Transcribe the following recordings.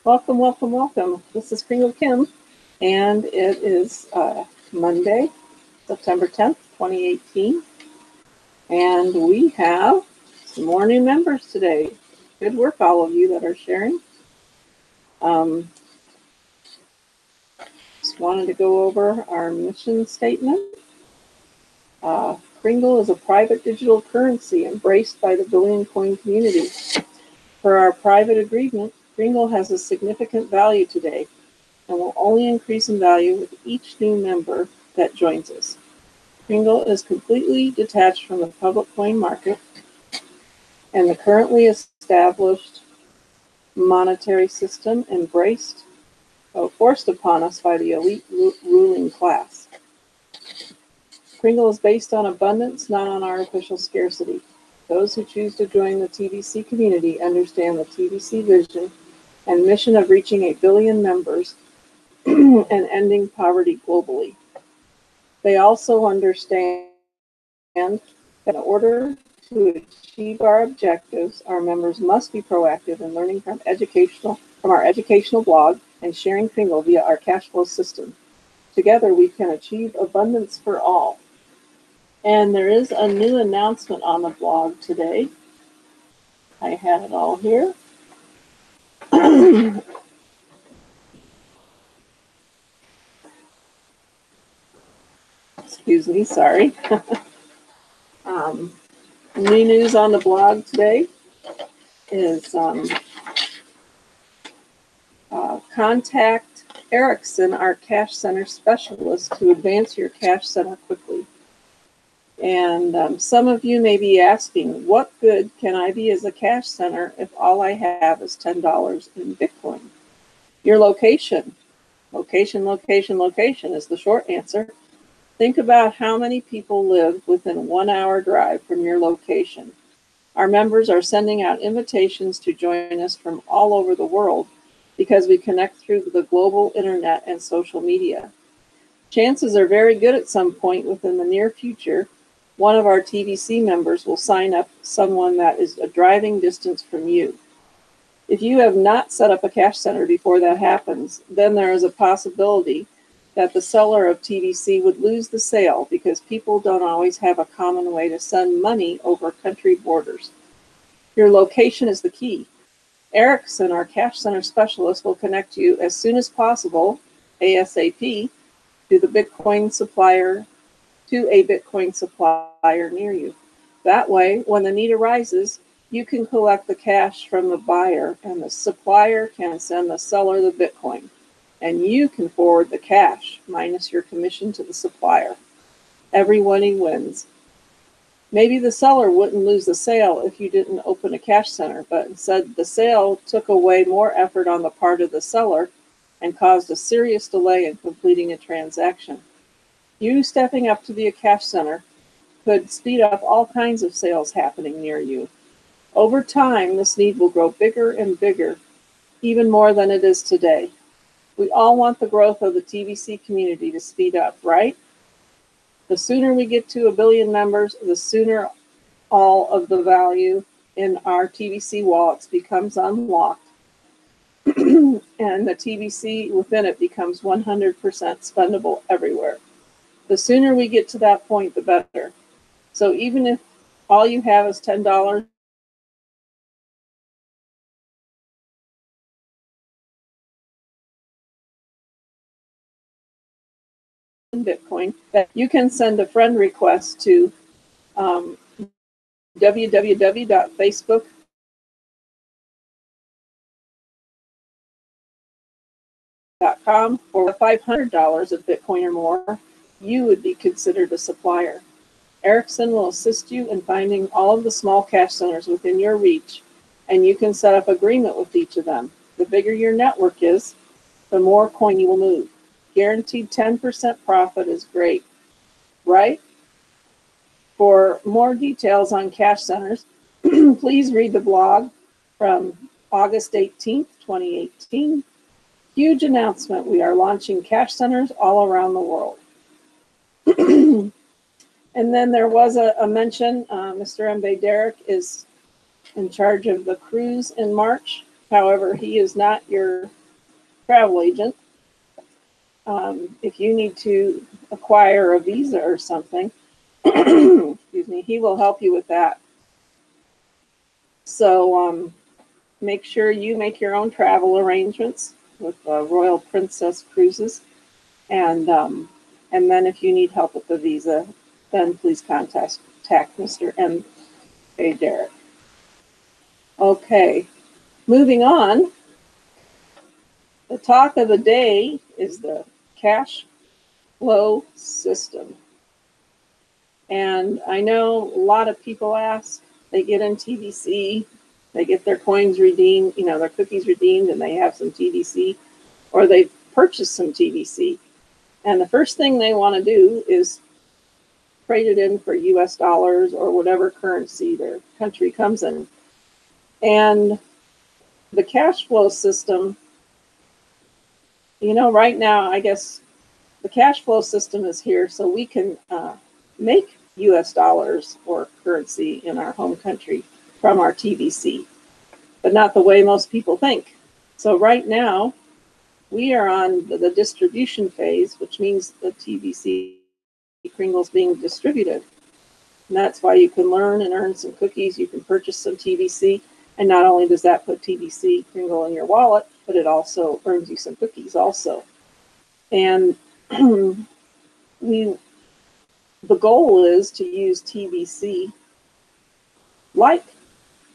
Welcome, welcome, welcome. This is Kringle Kim, and it is Monday, September 10th, 2018, and we have some more new members today. Good work, all of you that are sharing. Just wanted to go over our mission statement. Kringle is a private digital currency embraced by the Billion Coin community. For our private agreement, Kringle has a significant value today and will only increase in value with each new member that joins us. Kringle is completely detached from the public coin market and the currently established monetary system forced upon us by the elite ruling class. Kringle is based on abundance, not on artificial scarcity. Those who choose to join the TBC community understand the TBC vision and mission of reaching 1 billion members and ending poverty globally. They also understand that in order to achieve our objectives, our members must be proactive in learning from our educational blog and sharing Kringle via our cash flow system. Together, we can achieve abundance for all. And there is a new announcement on the blog today. I have it all here. Excuse me, sorry. New news on the blog today is contact Erickson, our cash center specialist, to advance your cash center quickly. And some of you may be asking, what good can I be as a cash center if all I have is $10 in Bitcoin? Your location is the short answer. Think about how many people live within 1 hour drive from your location. Our members are sending out invitations to join us from all over the world because we connect through the global internet and social media. Chances are very good at some point within the near future, one of our TBC members will sign up someone that is a driving distance from you. If you have not set up a cash center before that happens, then there is a possibility that the seller of TBC would lose the sale because people don't always have a common way to send money over country borders. Your location is the key. Erickson, our cash center specialist, will connect you as soon as possible, ASAP, to a Bitcoin supplier near you. That way, when the need arises, you can collect the cash from the buyer and the supplier can send the seller the Bitcoin. And you can forward the cash minus your commission to the supplier. Everybody wins. Maybe the seller wouldn't lose the sale if you didn't open a cash center, but instead the sale took away more effort on the part of the seller and caused a serious delay in completing a transaction. You stepping up to be a cash center could speed up all kinds of sales happening near you. Over time, this need will grow bigger and bigger, even more than it is today. We all want the growth of the TBC community to speed up, right? The sooner we get to 1 billion members, the sooner all of the value in our TBC wallets becomes unlocked and the TBC within it becomes 100% spendable everywhere. The sooner we get to that point, the better. So even if all you have is $10 in Bitcoin, that you can send a friend request to www.facebook.com for $500 of Bitcoin or more, you would be considered a supplier. Erickson will assist you in finding all of the small cash centers within your reach, and you can set up agreement with each of them. The bigger your network is, the more coin you will move. Guaranteed 10% profit is great, right? For more details on cash centers, please read the blog from August 18th, 2018. Huge announcement. We are launching cash centers all around the world. And then there was a mention, Mr. Mbe Derek is in charge of the cruise in March. However, he is not your travel agent. If you need to acquire a visa or something, excuse me, he will help you with that. So make sure you make your own travel arrangements with Royal Princess Cruises, and then if you need help with the visa, then please contact Mr. M.A. Derrick. Okay, moving on. The talk of the day is the cash flow system. And I know a lot of people ask, they get in TBC, they get their coins redeemed, their cookies redeemed, and they have some TBC, or they purchase some TBC. And the first thing they want to do is trade it in for US dollars or whatever currency their country comes in. And the cash flow system, right now, I guess the cash flow system is here so we can make US dollars or currency in our home country from our TBC, but not the way most people think. So right now, we are on the distribution phase, which means the TBC Kringle is being distributed. And that's why you can learn and earn some cookies. You can purchase some TBC. And not only does that put TBC Kringle in your wallet, but it also earns you some cookies also. And the goal is to use TBC like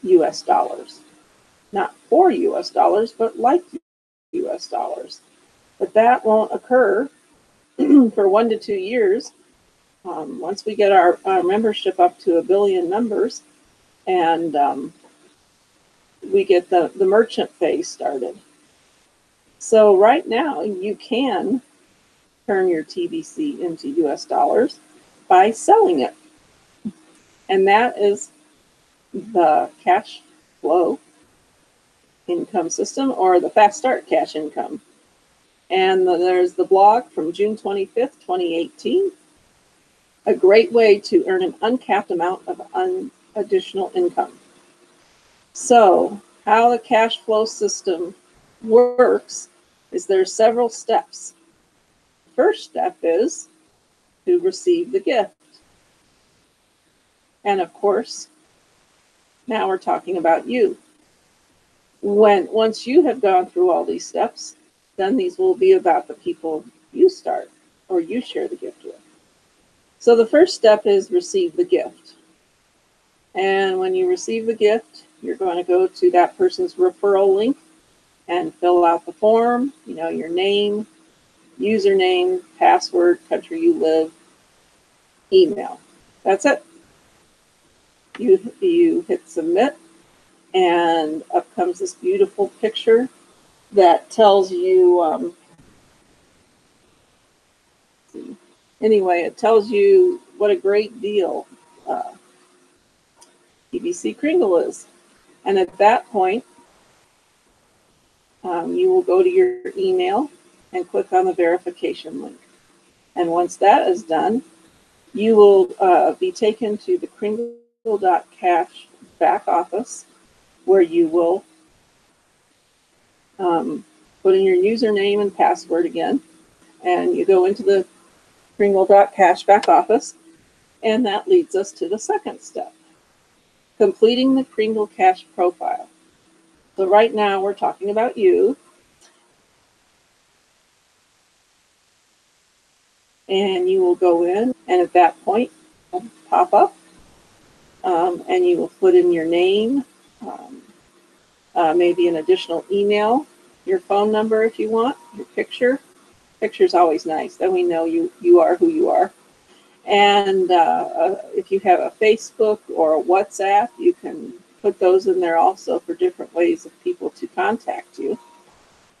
US dollars. Not for US dollars, but like US dollars. But that won't occur for 1 to 2 years. Once we get our membership up to 1 billion members, and we get the merchant phase started. So right now, you can turn your TBC into US dollars by selling it. And that is the cash flow income system, or the Fast Start cash income. And there's the blog from June 25th, 2018. A great way to earn an uncapped amount of additional income. So how the cash flow system works is there's several steps. First step is to receive the gift. And of course, now we're talking about you. Once you have gone through all these steps, then these will be about the people you start or you share the gift with. So the first step is receive the gift. And when you receive the gift, you're going to go to that person's referral link and fill out the form, your name, username, password, country you live, email. That's it. You hit submit, and up comes this beautiful picture that tells you, it tells you what a great deal TBC Kringle is. And at that point, you will go to your email and click on the verification link. And once that is done, you will be taken to the Kringle.cash back office, where you will put in your username and password again, and you go into the Kringle.cash back office, and that leads us to the second step, completing the Kringle Cash profile. So right now we're talking about you, and you will go in, and at that point, it'll pop up, and you will put in your name, maybe an additional email, your phone number if you want, your picture. Picture's always nice, then we know you are who you are. And if you have a Facebook or a WhatsApp, you can put those in there also for different ways of people to contact you.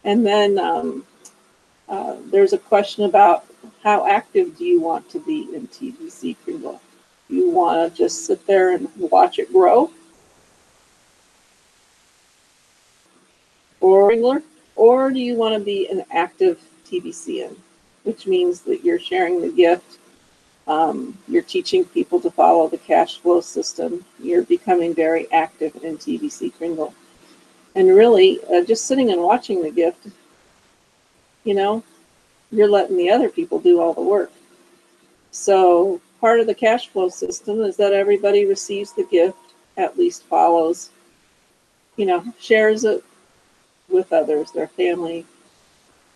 And then there's a question about how active do you want to be in TBC Kringle? Do you want to just sit there and watch it grow? Or do you want to be an active TBCN, which means that you're sharing the gift, you're teaching people to follow the cash flow system, you're becoming very active in TBC Kringle. And really, just sitting and watching the gift, you know, you're letting the other people do all the work. So part of the cash flow system is that everybody receives the gift, at least follows, shares it with others, their family.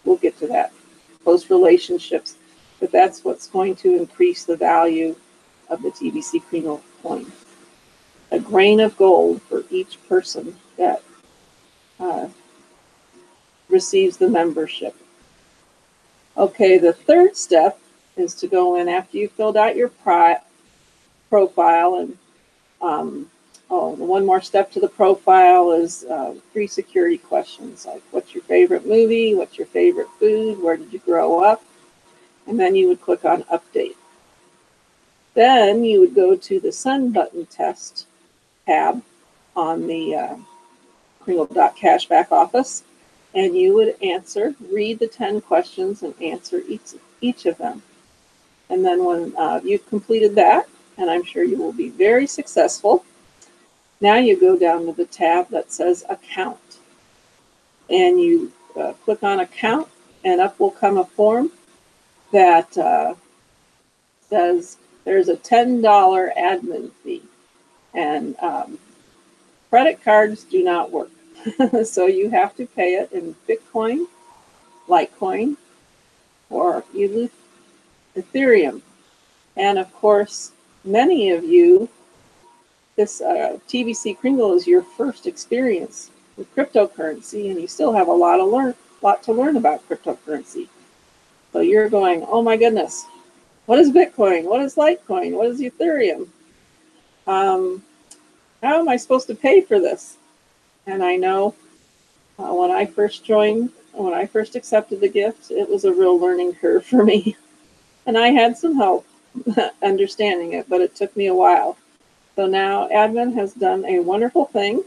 We'll get to that. Close relationships. But that's what's going to increase the value of the TBC Kringle coin. A grain of gold for each person that receives the membership. Okay, the third step is to go in after you've filled out your profile. And one more step to the profile is 3 security questions, like what's your favorite movie, what's your favorite food, where did you grow up, and then you would click on update. Then you would go to the send button test tab on the Kringle.cash back office, and you would read the 10 questions and answer each of them. And then when you've completed that, and I'm sure you will be very successful, now you go down to the tab that says account. And you click on account, and up will come a form that says there's a $10 admin fee. And credit cards do not work. So you have to pay it in Bitcoin, Litecoin, or Ethereum. And of course, many of you, this TBC Kringle is your first experience with cryptocurrency, and you still have a lot to learn about cryptocurrency. So you're going, oh my goodness, what is Bitcoin? What is Litecoin? What is Ethereum? How am I supposed to pay for this? And I know when I first accepted the gift, it was a real learning curve for me. And I had some help understanding it, but it took me a while. So now admin has done a wonderful thing.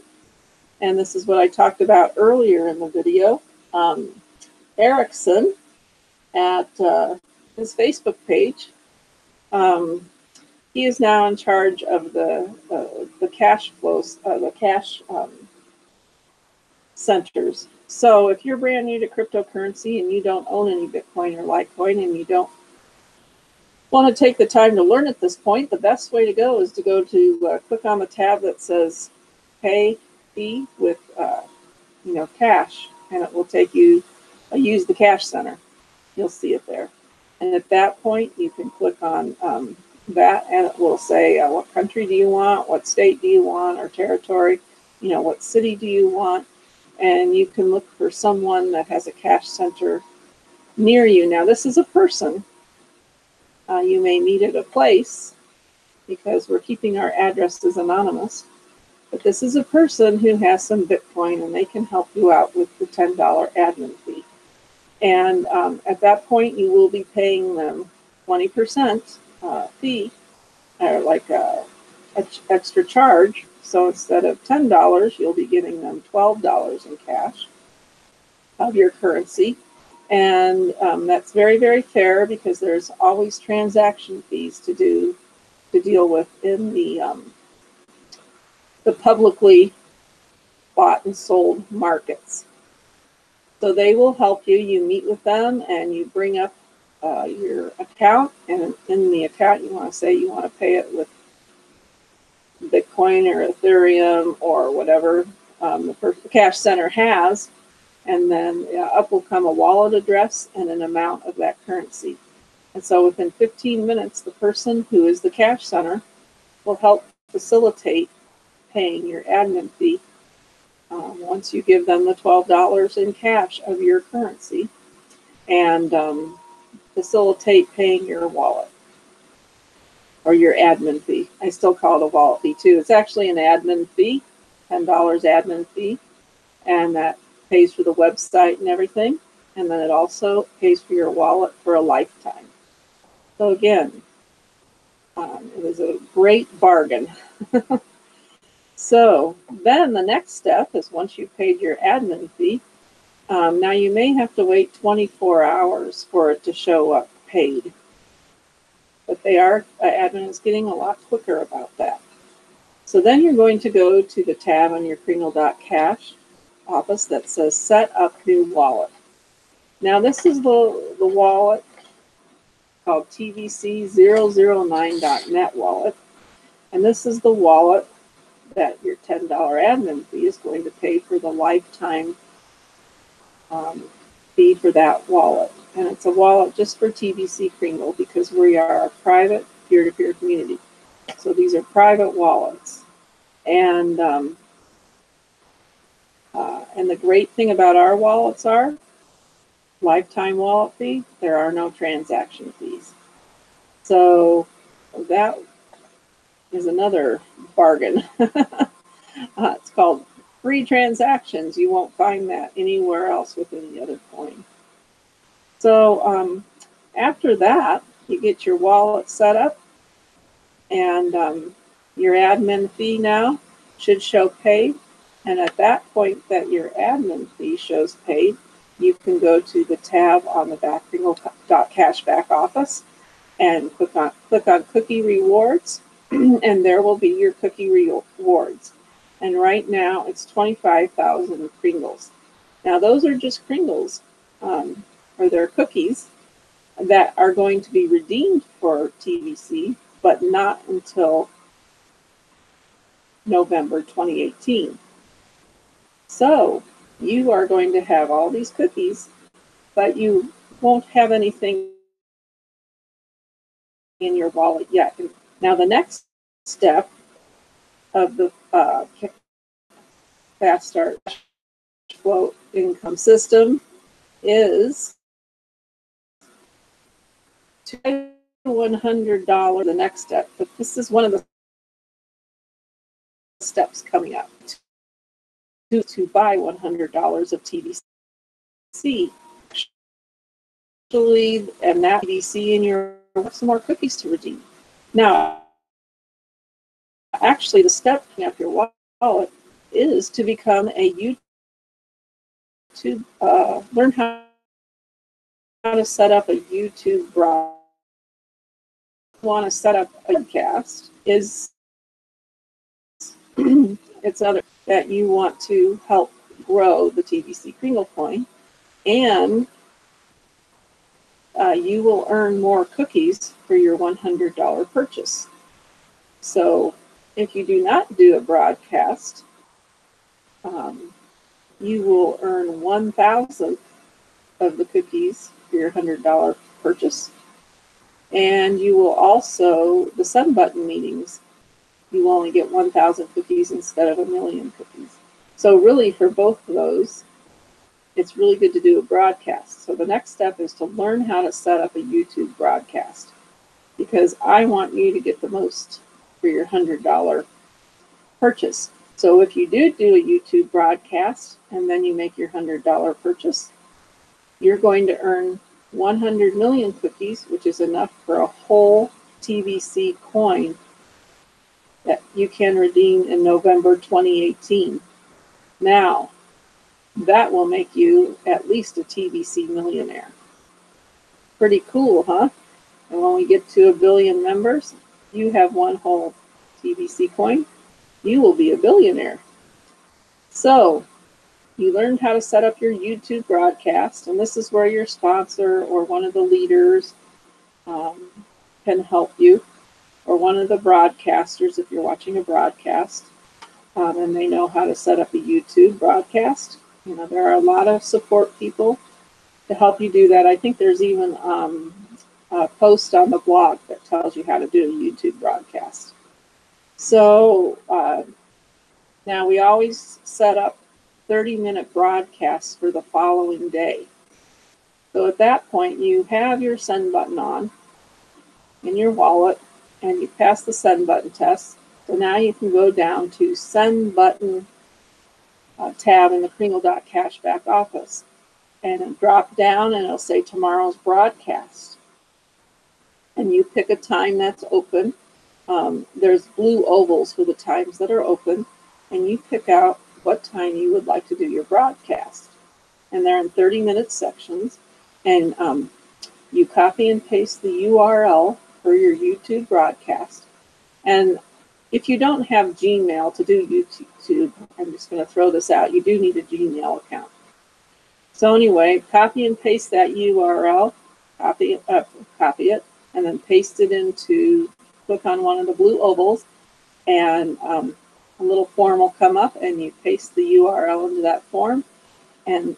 And this is what I talked about earlier in the video. Erickson at his Facebook page, he is now in charge of the cash flows, the cash centers. So if you're brand new to cryptocurrency and you don't own any Bitcoin or Litecoin and you don't want to take the time to learn at this point, the best way to go is to go to click on the tab that says pay fee with cash, and it will take you use the cash center. You'll see it there. And at that point, you can click on that, and it will say what country do you want, what state do you want, or territory, what city do you want, and you can look for someone that has a cash center near you. Now, this is a person. You may meet at a place because we're keeping our addresses anonymous, but this is a person who has some Bitcoin, and they can help you out with the $10 admin fee. And at that point, you will be paying them 20% fee, or like a extra charge. So instead of $10, you'll be giving them $12 in cash of your currency. And that's very, very fair, because there's always transaction fees to deal with in the publicly bought and sold markets. So they will help you. You meet with them and you bring up your account, and in the account you want to say you want to pay it with Bitcoin or Ethereum or whatever the cash center has, and then up will come a wallet address and an amount of that currency. And so within 15 minutes, the person who is the cash center will help facilitate paying your admin fee once you give them the $12 in cash of your currency, and facilitate paying your wallet or your admin fee. I still call it a wallet fee too. It's actually an admin fee, $10 admin fee, and that pays for the website and everything, and then it also pays for your wallet for a lifetime. So again, it is a great bargain. So then the next step is, once you've paid your admin fee, now you may have to wait 24 hours for it to show up paid. But admin is getting a lot quicker about that. So then you're going to go to the tab on your Kringle.cash office that says set up new wallet. Now this is the wallet called tvc009.net wallet. And this is the wallet that your $10 admin fee is going to pay for the lifetime fee for that wallet. And it's a wallet just for TVC Kringle because we are a private peer-to-peer community. So these are private wallets. And the great thing about our wallets are lifetime wallet fee, there are no transaction fees. So that is another bargain. It's called free transactions. You won't find that anywhere else with any other coin. So after that, you get your wallet set up, and your admin fee now should show paid. And at that point that your admin fee shows paid, you can go to the tab on the back Kringle.cashback office and click on cookie rewards, and there will be your cookie rewards. And right now it's 25,000 Kringles. Now those are just Kringles, or they're cookies that are going to be redeemed for TVC, but not until November 2018. So you are going to have all these cookies, but you won't have anything in your wallet yet. Now the next step of the Fast Start Float income system is to pay $100. The next step, but this is one of the steps coming up to buy $100 of TVC. Actually, and that TVC in your some more cookies to redeem. Now, actually, the step up your wallet is to become a YouTube, learn how to set up a YouTube broadcast. Want to set up a podcast is it's other that you want to help grow the TVC Kringle coin, and you will earn more cookies for your $100 purchase. So if you do not do a broadcast, you will earn 1,000th of the cookies for your $100 purchase. And you will also, the send button meetings, you will only get 1,000 cookies instead of 1,000,000 cookies. So really for both of those, it's really good to do a broadcast. So the next step is to learn how to set up a YouTube broadcast, because I want you to get the most for your $100 purchase. So if you do a YouTube broadcast and then you make your $100 purchase, you're going to earn 100 million cookies, which is enough for a whole TVC coin that you can redeem in November 2018. Now, that will make you at least a TVC millionaire. Pretty cool, huh? And when we get to 1 billion members, you have one whole TVC coin, you will be a billionaire. So, you learned how to set up your YouTube broadcast, and this is where your sponsor or one of the leaders can help you, or one of the broadcasters if you're watching a broadcast, and they know how to set up a YouTube broadcast. You know, there are a lot of support people to help you do that. I think there's even a post on the blog that tells you how to do a YouTube broadcast. So now we always set up 30-minute broadcasts for the following day. So at that point, you have your send button on in your wallet, and you pass the send button test. So now you can go down to send button tab in the Kringle.cashback office, and drop down and it'll say tomorrow's broadcast. And you pick a time that's open. There's blue ovals for the times that are open, and you pick out what time you would like to do your broadcast. And they're in 30-minute sections, and you copy and paste the URL for your YouTube broadcast. And If you don't have Gmail to do YouTube, I'm just going to throw this out. You do need a Gmail account. So anyway, copy and paste that URL, copy it, and then paste it into, click on one of the blue ovals, and a little form will come up, and you paste the URL into that form, and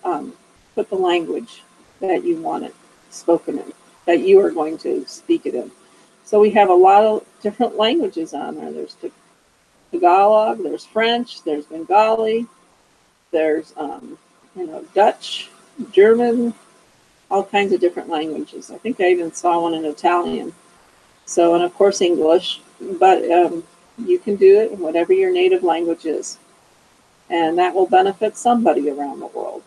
put the language that you want it spoken in, that you are going to speak it in. So we have a lot of different languages on there. There's Tagalog, there's French, there's Bengali, there's Dutch, German, all kinds of different languages. I think I even saw one in Italian. So, and of course English, but you can do it in whatever your native language is. And that will benefit somebody around the world.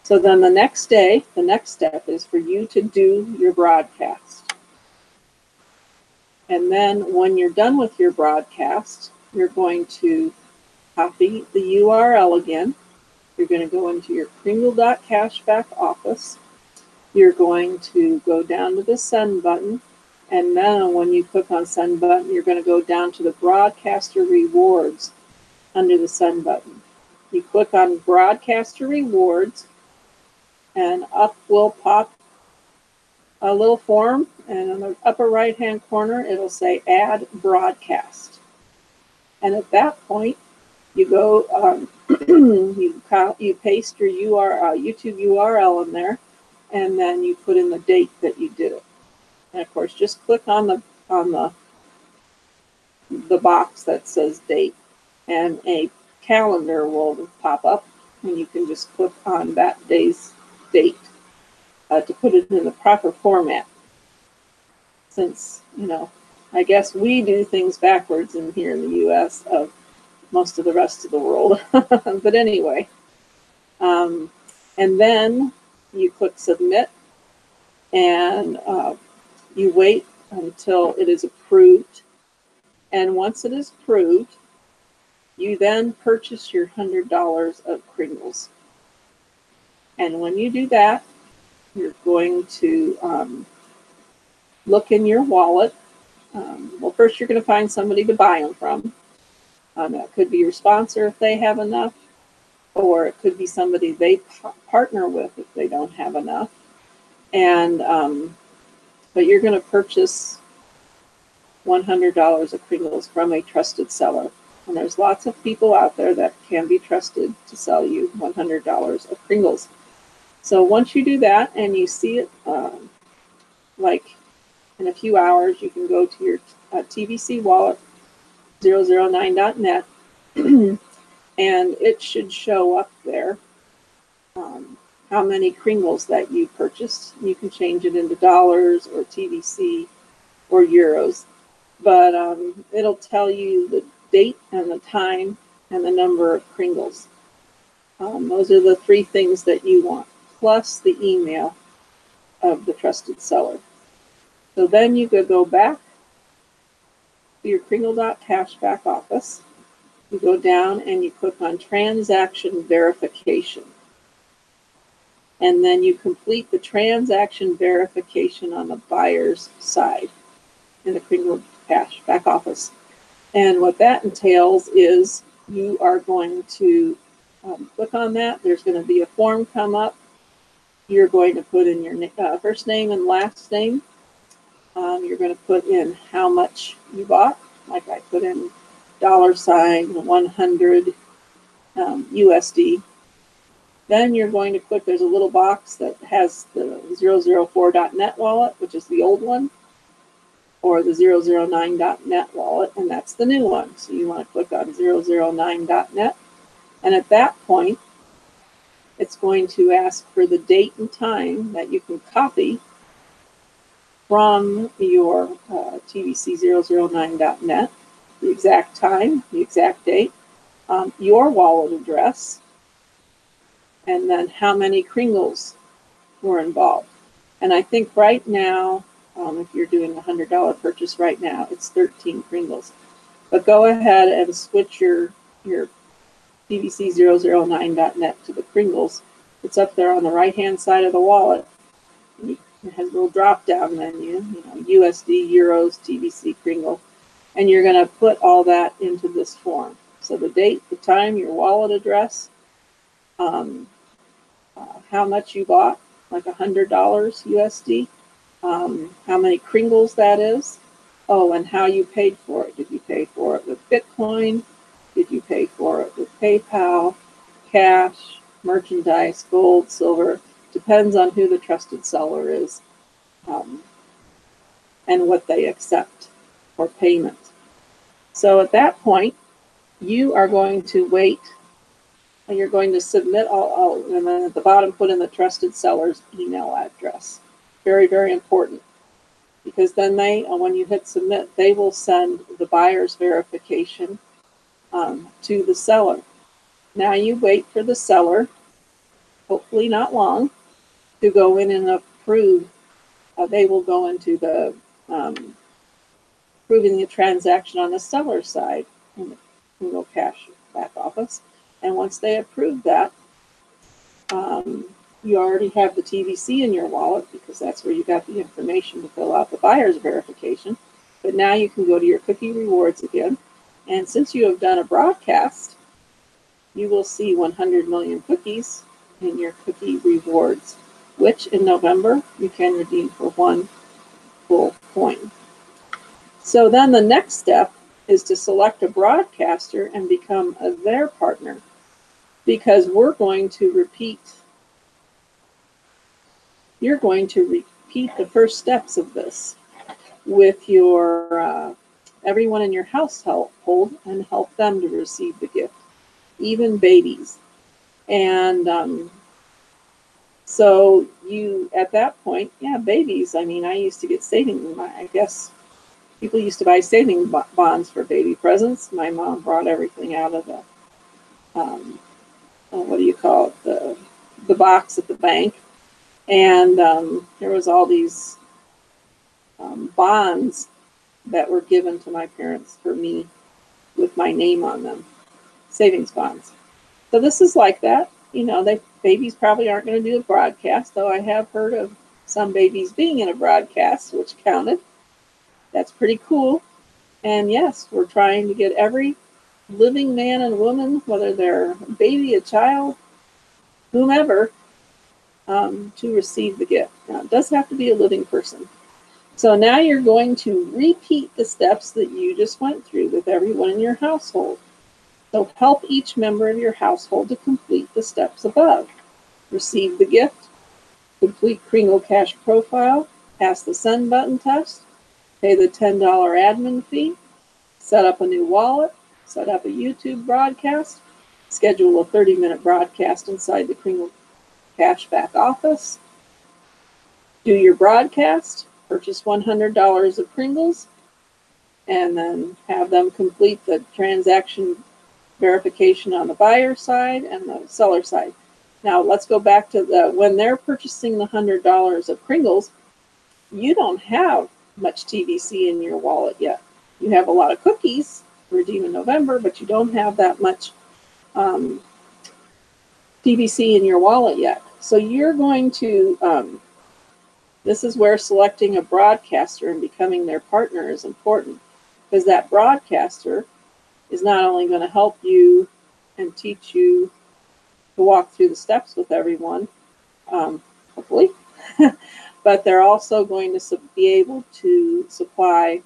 So then the next step is for you to do your broadcast. And then when you're done with your broadcast, you're going to copy the URL again. You're going to go into your Kringle.cash back office. You're going to go down to the send button. And then when you click on send button, you're going to go down to the broadcaster rewards under the send button. You click on broadcaster rewards, and up will pop a little form, and in the upper right hand corner it'll say add broadcast. And at that point you go you paste your YouTube URL in there, and then you put in the date that you did it. And of course just click on the box that says date, and a calendar will pop up, and you can just click on that day's date to put it in the proper format. Since, I guess we do things backwards in here in the US of most of the rest of the world. But anyway, and then you click submit, and you wait until it is approved. And once it is approved, you then purchase your $100 of Kringles. And when you do that, you're going to look in your wallet. Well, first you're going to find somebody to buy them from. That could be your sponsor if they have enough, or it could be somebody they partner with if they don't have enough. And but you're going to purchase $100 of Kringles from a trusted seller. And there's lots of people out there that can be trusted to sell you $100 of Kringles. So once you do that and you see it, like in a few hours, you can go to your TVC wallet, 009.net, and it should show up there how many Kringles that you purchased. You can change it into dollars or TVC or euros, but it'll tell you the date and the time and the number of Kringles. Those are the three things that you want, plus the email of the trusted seller. So then you could go back to your Kringle.cash back office. You go down and you click on transaction verification. And then you complete the transaction verification on the buyer's side in the Kringle.cash back office. And what that entails is you are going to click on that. There's going to be a form come up. You're going to put in your first name and last name. You're going to put in how much you bought. Like I put in $100 USD. Then you're going to click, there's a little box that has the 004.net wallet, which is the old one, or the 009.net wallet, and that's the new one. So you want to click on 009.net. And at that point, it's going to ask for the date and time that you can copy from your tvc009.net, the exact time, the exact date, your wallet address, and then how many Kringles were involved. And I think right now, if you're doing a $100 purchase right now, it's 13 Kringles. But go ahead and switch your tvc009.net to the Kringles. It's up there on the right-hand side of the wallet. It has a little drop-down menu, USD, Euros, TVC, Kringle. And you're going to put all that into this form. So the date, the time, your wallet address, how much you bought, like $100 USD, how many Kringles that is. Oh, and how you paid for it. Did you pay for it with Bitcoin? Did you pay for it with PayPal, cash, merchandise, gold, silver? Depends on who the trusted seller is, and what they accept for payment. So at that point, you are going to wait, and you're going to submit all, and then at the bottom put in the trusted seller's email address. Very, very important, because then they, when you hit submit, they will send the buyer's verification to the seller. Now you wait for the seller, hopefully not long, to go in and approve. They will go into the approving the transaction on the seller side in the Kringle Cash back office. And once they approve that, you already have the TVC in your wallet, because that's where you got the information to fill out the buyer's verification. But now you can go to your cookie rewards again. And since you have done a broadcast, you will see 100 million cookies in your cookie rewards, which in November you can redeem for 1 full coin. So then the next step is to select a broadcaster and become their partner, because we're going to repeat, you're going to repeat the first steps of this with your everyone in your household and help them to receive the gift, even babies. And so you, at that point, yeah, babies, I mean, I used to get saving, I guess people used to buy saving bonds for baby presents. My mom brought everything out of the, what do you call it, the box at the bank. And there was all these bonds that were given to my parents for me with my name on them, savings bonds. So this is like that. You know, babies probably aren't going to do a broadcast, though I have heard of some babies being in a broadcast, which counted. That's pretty cool. And yes, we're trying to get every living man and woman, whether they're a baby, a child, whomever, to receive the gift. Now, it does have to be a living person. So now you're going to repeat the steps that you just went through with everyone in your household. So help each member of your household to complete the steps above. Receive the gift, complete Kringle Cash profile, pass the send button test, pay the $10 admin fee, set up a new wallet, set up a YouTube broadcast, schedule a 30-minute broadcast inside the Kringle Cash back office, do your broadcast, purchase $100 of Kringles, and then have them complete the transaction verification on the buyer side and the seller side. Now let's go back to when they're purchasing the $100 of Kringles, you don't have much TVC in your wallet yet. You have a lot of cookies to redeem in November, but you don't have that much TVC in your wallet yet. So you're going to, this is where selecting a broadcaster and becoming their partner is important, because that broadcaster is not only going to help you and teach you to walk through the steps with everyone, hopefully, but they're also going to be able to supply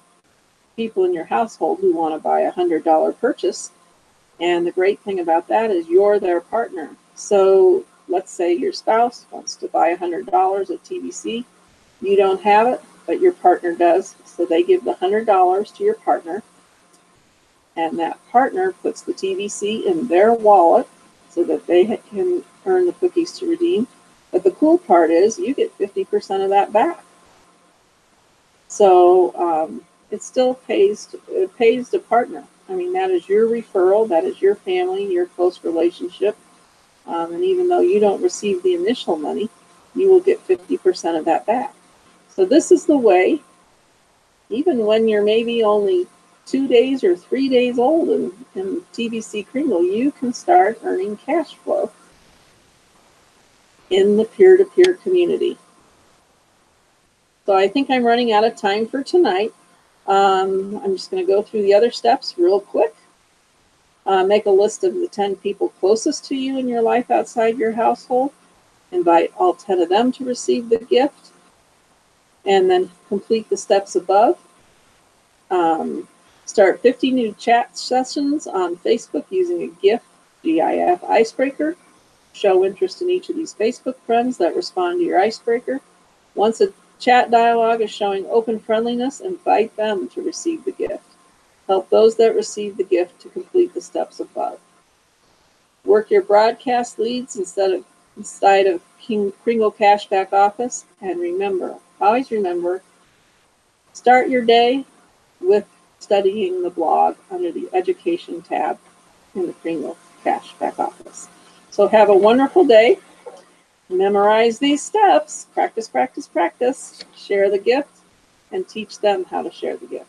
people in your household who want to buy a $100 purchase. And the great thing about that is you're their partner. So let's say your spouse wants to buy $100 of TVC. You don't have it, but your partner does. So they give the $100 to your partner, and that partner puts the TVC in their wallet so that they can earn the cookies to redeem. But the cool part is you get 50% of that back. So it still pays to partner. I mean, that is your referral, that is your family, your close relationship. And even though you don't receive the initial money, you will get 50% of that back. So this is the way, even when you're maybe only 2 days or 3 days old in TVC Kringle, you can start earning cash flow in the peer-to-peer community. So I think I'm running out of time for tonight. I'm just going to go through the other steps real quick. Make a list of the 10 people closest to you in your life outside your household. Invite all 10 of them to receive the gift. And then complete the steps above. Start 50 new chat sessions on Facebook using a GIF icebreaker. Show interest in each of these Facebook friends that respond to your icebreaker. Once a chat dialogue is showing open friendliness, invite them to receive the gift. Help those that receive the gift to complete the steps above. Work your broadcast leads inside of Kringle Cashback Office. And remember, always remember, start your day with studying the blog under the Education tab in the Kringle Cashback Office. So have a wonderful day. Memorize these steps. Practice, practice, practice. Share the gift and teach them how to share the gift.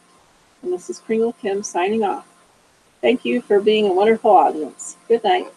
And this is Kringle Kim signing off. Thank you for being a wonderful audience. Good night.